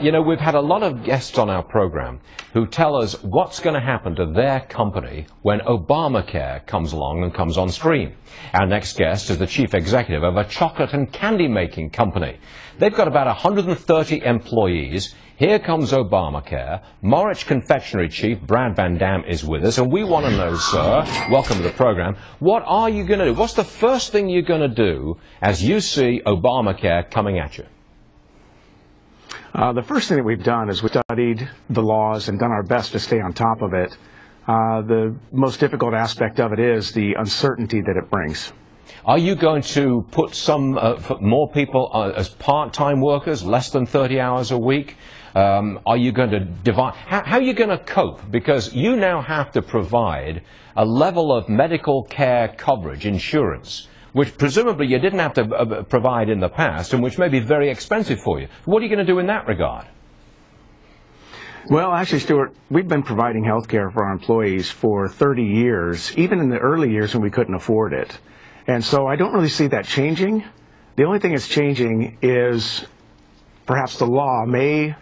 You know, we've had a lot of guests on our program who tell us what's going to happen to their company when Obamacare comes along and comes on stream. Our next guest is the chief executive of a chocolate and candy making company. They've got about 130 employees. Here comes Obamacare. Marich Confectionery chief Brad Van Dam is with us, and we want to know, sir, welcome to the program, what are you going to do? What's the first thing you're going to do as you see Obamacare coming at you? The first thing that we've done is we've studied the laws and done our best to stay on top of it. The most difficult aspect of it is the uncertainty that it brings. Are you going to put some more people as part-time workers, less than 30 hours a week? Are you going to divide? How are you going to cope? Because you now have to provide a level of medical care coverage, insurance, which presumably you didn't have to provide in the past, and which may be very expensive for you. What are you going to do in that regard? Well, actually, Stuart, we've been providing health care for our employees for 30 years, even in the early years when we couldn't afford it. And so I don't really see that changing. The only thing that's changing is perhaps the law may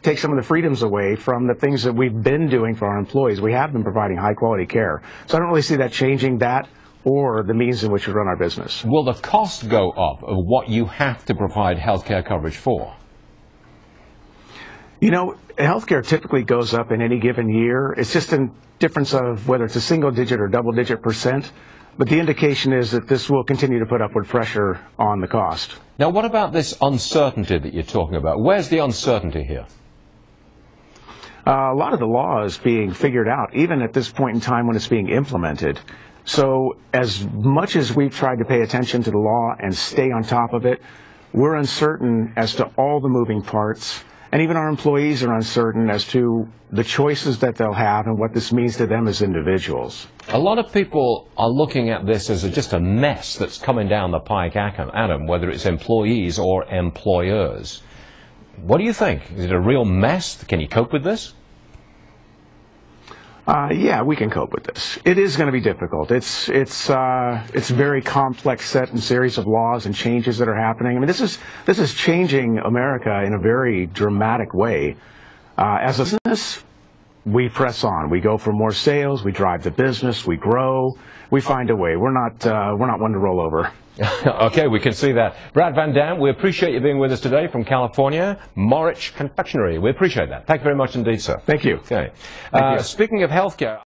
take some of the freedoms away from the things that we've been doing for our employees. We have been providing high-quality care. So I don't really see that changing that or the means in which we run our business. Will the cost go up of what you have to provide health care coverage for? You know, healthcare typically goes up in any given year. It's just a difference of whether it's a single-digit or double-digit %. But the indication is that this will continue to put upward pressure on the cost. Now, what about this uncertainty that you're talking about? Where's the uncertainty here? A lot of the law is being figured out, even at this point in time when it's being implemented. So as much as we've tried to pay attention to the law and stay on top of it, we're uncertain as to all the moving parts. And even our employees are uncertain as to the choices that they'll have and what this means to them as individuals. A lot of people are looking at this as just a mess that's coming down the pike at them, whether it's employees or employers. What do you think? Is it a real mess? Can you cope with this? Yeah, we can cope with this. It is going to be difficult. It's a very complex set and series of laws and changes that are happening. I mean, this is changing America in a very dramatic way. As a business, we press on. We go for more sales. We drive the business. We grow. We find a way. We're not one to roll over. Okay, we can see that. Brad Van Dam, we appreciate you being with us today from California. Marich Confectionery, we appreciate that. Thank you very much indeed, sir. Thank you. Okay. Thank you. Speaking of healthcare.